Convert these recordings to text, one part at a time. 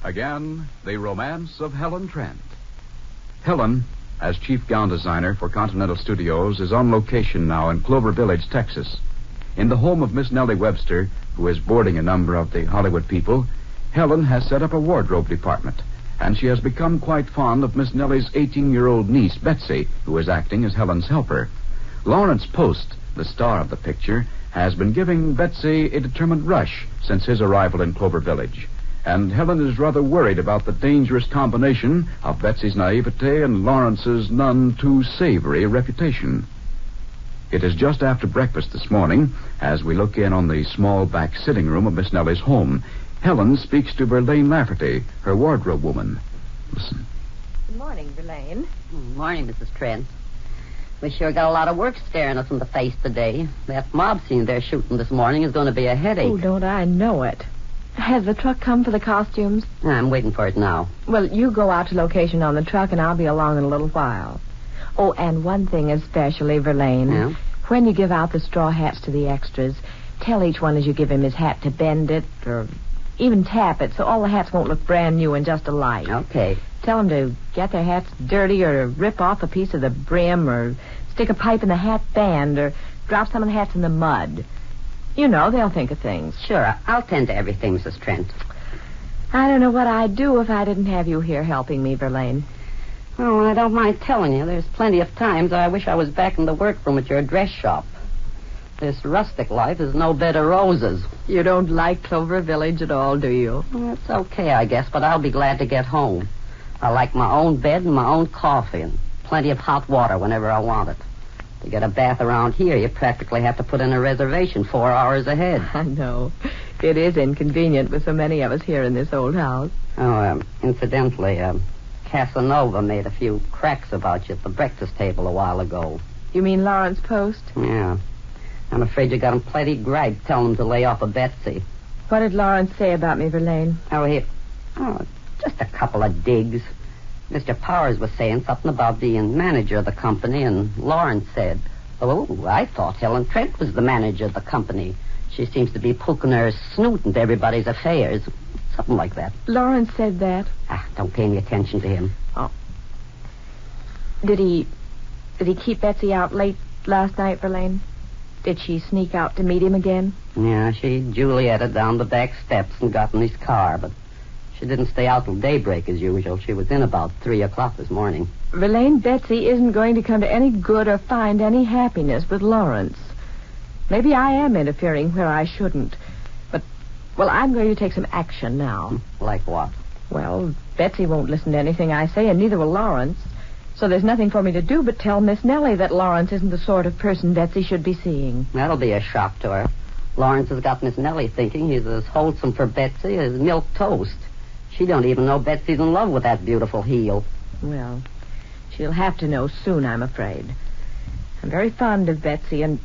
Again, the romance of Helen Trent. Helen, as chief gown designer for Continental Studios, is on location now in Clover Village, Texas. In the home of Miss Nellie Webster, who is boarding a number of the Hollywood people, Helen has set up a wardrobe department, and she has become quite fond of Miss Nellie's 18-year-old niece, Betsy, who is acting as Helen's helper. Lawrence Post, the star of the picture, has been giving Betsy a determined rush since his arrival in Clover Village, and Helen is rather worried about the dangerous combination of Betsy's naivete and Lawrence's none too savory reputation. It is just after breakfast this morning, as we look in on the small back sitting room of Miss Nellie's home. Helen speaks to Verlaine Lafferty, her wardrobe woman. Listen. Good morning, Verlaine. Morning, Mrs. Trent. We sure got a lot of work staring us in the face today. That mob scene they're shooting this morning is going to be a headache. Oh, don't I know it. Has the truck come for the costumes? I'm waiting for it now. Well, you go out to location on the truck, and I'll be along in a little while. Oh, and one thing especially, Verlaine. Yeah? When you give out the straw hats to the extras, tell each one as you give him his hat to bend it or even tap it so all the hats won't look brand new and just alike. Okay. Tell them to get their hats dirty or rip off a piece of the brim or stick a pipe in the hat band or drop some of the hats in the mud. You know, they'll think of things. Sure, I'll tend to everything, Mrs. Trent. I don't know what I'd do if I didn't have you here helping me, Verlaine. Oh, I don't mind telling you. There's plenty of times I wish I was back in the workroom at your dress shop. This rustic life is no bed of roses. You don't like Clover Village at all, do you? Well, it's okay, I guess, but I'll be glad to get home. I like my own bed and my own coffee and plenty of hot water whenever I want it. To get a bath around here, you practically have to put in a reservation 4 hours ahead. I know. It is inconvenient with so many of us here in this old house. Oh, incidentally, Casanova made a few cracks about you at the breakfast table a while ago. You mean Lawrence Post? Yeah. I'm afraid you got him plenty gripe telling him to lay off of Betsy. What did Lawrence say about me, Verlaine? Just a couple of digs. Mr. Powers was saying something about being manager of the company, and Lawrence said, "Oh, I thought Helen Trent was the manager of the company. She seems to be poking her snoot into everybody's affairs." Something like that. Lawrence said that? Don't pay any attention to him. Oh. Did he keep Betsy out late last night, Verlaine? Did she sneak out to meet him again? Yeah, she Julietted down the back steps and got in his car, but she didn't stay out till daybreak as usual. She was in about 3 o'clock this morning. Verlaine, Betsy isn't going to come to any good or find any happiness with Lawrence. Maybe I am interfering where I shouldn't. Well, I'm going to take some action now. Like what? Well, Betsy won't listen to anything I say, and neither will Lawrence. So there's nothing for me to do but tell Miss Nellie that Lawrence isn't the sort of person Betsy should be seeing. That'll be a shock to her. Lawrence has got Miss Nellie thinking he's as wholesome for Betsy as milk toast. She don't even know Betsy's in love with that beautiful heel. Well, she'll have to know soon, I'm afraid. I'm very fond of Betsy, and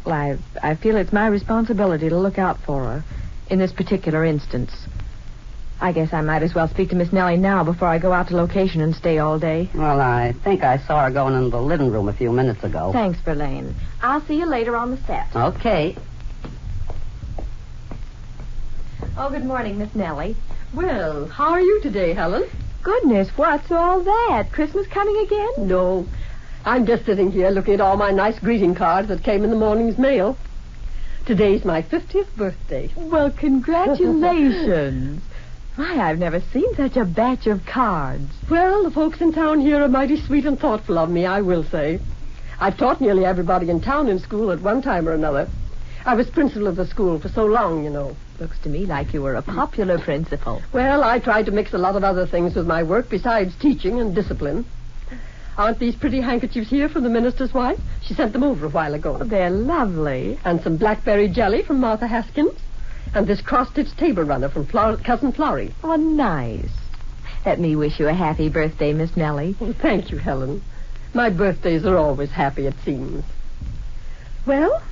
I feel it's my responsibility to look out for her. In this particular instance. I guess I might as well speak to Miss Nellie now before I go out to location and stay all day. Well, I think I saw her going into the living room a few minutes ago. Thanks, Verlaine. I'll see you later on the set. Okay. Oh, good morning, Miss Nellie. Well, how are you today, Helen? Goodness, what's all that? Christmas coming again? No. I'm just sitting here looking at all my nice greeting cards that came in the morning's mail. Today's my 50th birthday. Well, congratulations. My, I've never seen such a batch of cards. Well, the folks in town here are mighty sweet and thoughtful of me, I will say. I've taught nearly everybody in town in school at one time or another. I was principal of the school for so long, you know. Looks to me like you were a popular principal. Well, I tried to mix a lot of other things with my work besides teaching and discipline. Aren't these pretty handkerchiefs here from the minister's wife? She sent them over a while ago. Oh, they're lovely. And some blackberry jelly from Martha Haskins. And this cross-stitch table runner from Cousin Florrie. Oh, nice. Let me wish you a happy birthday, Miss Nellie. Well, thank you, Helen. My birthdays are always happy, it seems. Well,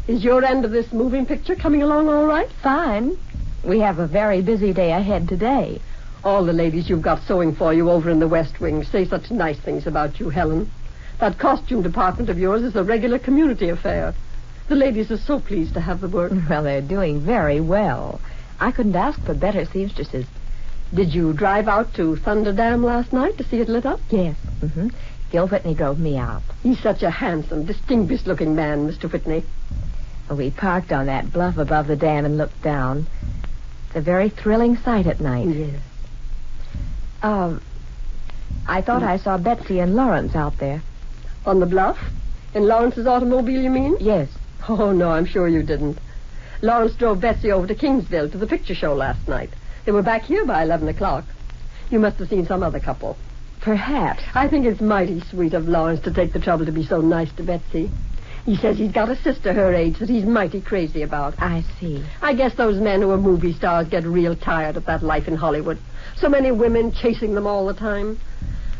is your end of this moving picture coming along all right? Fine. We have a very busy day ahead today. All the ladies you've got sewing for you over in the West Wing say such nice things about you, Helen. That costume department of yours is a regular community affair. The ladies are so pleased to have the work. Well, they're doing very well. I couldn't ask for better seamstresses. Did you drive out to Thunder Dam last night to see it lit up? Yes. Gil Whitney drove me out. He's such a handsome, distinguished-looking man, Mr. Whitney. We parked on that bluff above the dam and looked down. It's a very thrilling sight at night. Yes. I thought I saw Betsy and Lawrence out there. On the bluff? In Lawrence's automobile, you mean? Yes. Oh, no, I'm sure you didn't. Lawrence drove Betsy over to Kingsville to the picture show last night. They were back here by 11 o'clock. You must have seen some other couple. Perhaps. I think it's mighty sweet of Lawrence to take the trouble to be so nice to Betsy. He says he's got a sister her age that he's mighty crazy about. I see. I guess those men who are movie stars get real tired of that life in Hollywood. So many women chasing them all the time.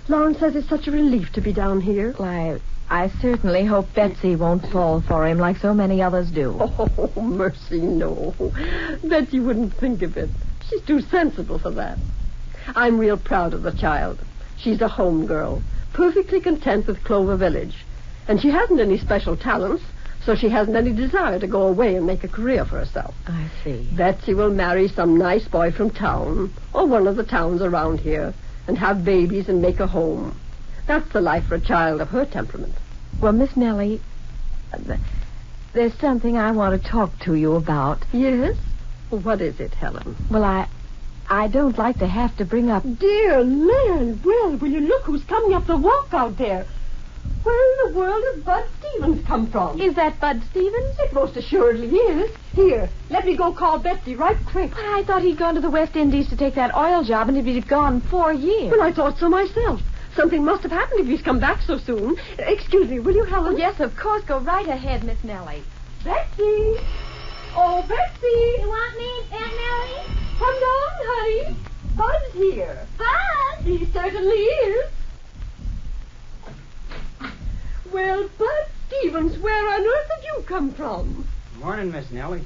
Lawrence says it's such a relief to be down here. Why, I certainly hope Betsy won't fall for him like so many others do. Oh, mercy, no. Betsy wouldn't think of it. She's too sensible for that. I'm real proud of the child. She's a home girl, perfectly content with Clover Village. And she hasn't any special talents, so she hasn't any desire to go away and make a career for herself. I see. Betsy will marry some nice boy from town, or one of the towns around here, and have babies and make a home. That's the life for a child of her temperament. Well, Miss Nellie, there's something I want to talk to you about. Yes? Well, what is it, Helen? Well, I don't like to have to bring up... Dear land, well, will you look who's coming up the walk out there? Where in the world has Bud Stevens come from? Is that Bud Stevens? It most assuredly is. Here, let me go call Betsy right quick. Well, I thought he'd gone to the West Indies to take that oil job, and he'd be gone 4 years. Well, I thought so myself. Something must have happened if he's come back so soon. Excuse me, will you, Helen? Yes, of course. Go right ahead, Miss Nellie. Betsy! Oh, Betsy! You want me, Aunt Nellie? Come down, honey. Bud's here. Bud! He certainly is. Well, Bud Stevens, where on earth did you come from? Morning, Miss Nellie.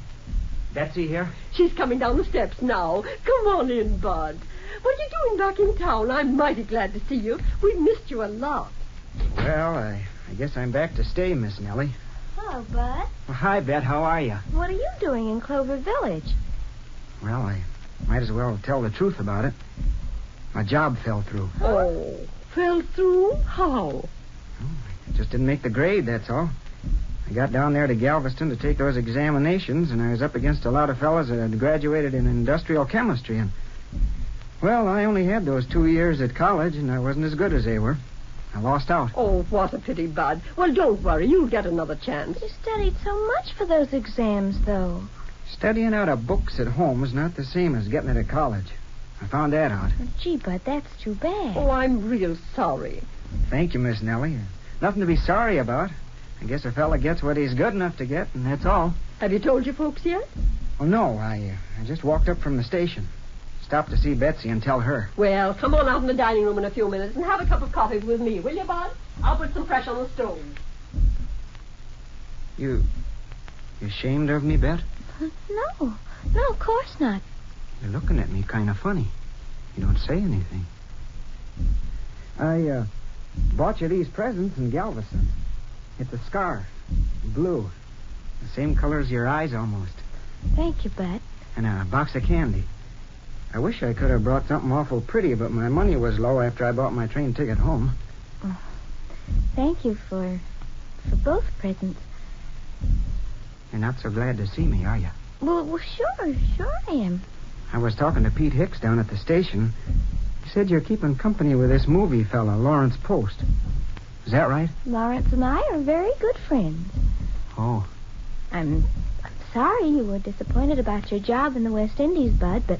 Betsy here? She's coming down the steps now. Come on in, Bud. What are you doing back in town? I'm mighty glad to see you. We've missed you a lot. Well, I guess I'm back to stay, Miss Nellie. Hello, Bud. Well, hi, Bet. How are you? What are you doing in Clover Village? Well, I might as well tell the truth about it. My job fell through. Oh, fell through? How? I just didn't make the grade, that's all. I got down there to Galveston to take those examinations, and I was up against a lot of fellas that had graduated in industrial chemistry, and... Well, I only had those 2 years at college, and I wasn't as good as they were. I lost out. Oh, what a pity, Bud. Well, don't worry. You'll get another chance. You studied so much for those exams, though. Studying out of books at home is not the same as getting it at college. I found that out. Oh, gee, Bud, that's too bad. Oh, I'm real sorry. Thank you, Miss Nellie. Nothing to be sorry about. I guess a fella gets what he's good enough to get, and that's all. Have you told your folks yet? Oh, no. I just walked up from the station. Stopped to see Betsy and tell her. Well, come on out in the dining room in a few minutes and have a cup of coffee with me, will you, Bud? I'll put some fresh on the stove. You ashamed of me, Bet? No, of course not. You're looking at me kind of funny. You don't say anything. I bought you these presents in Galveston. It's a scarf, blue, the same color as your eyes almost, Thank you, Bud. and a box of candy. I wish I could have brought something awful pretty, but my money was low after I bought my train ticket home. Thank you for both presents. You're not so glad to see me, are you? Well, sure I am. I was talking to Pete Hicks down at the station. He said you're keeping company with this movie fella, Lawrence Post. Is that right? Lawrence and I are very good friends. Oh. I'm sorry you were disappointed about your job in the West Indies, Bud, but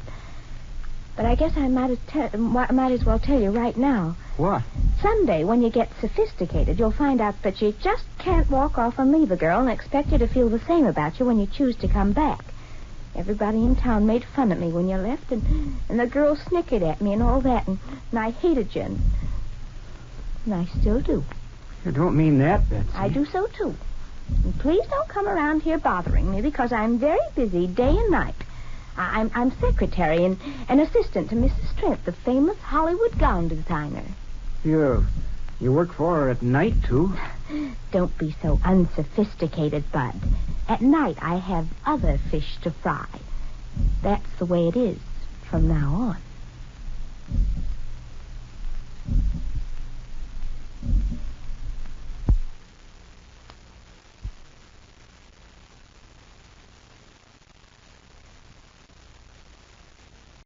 I guess I might as well tell you right now. What? Someday, when you get sophisticated, you'll find out that you just can't walk off and leave a girl and expect her to feel the same about you when you choose to come back. Everybody in town made fun of me when you left, and the girls snickered at me and all that, and I hated you, and I still do. You don't mean that, Betsy. I do so, too. And please don't come around here bothering me, because I'm very busy day and night. I'm secretary and assistant to Mrs. Trent, the famous Hollywood gown designer. You work for her at night, too? Don't be so unsophisticated, Bud. At night, I have other fish to fry. That's the way it is from now on.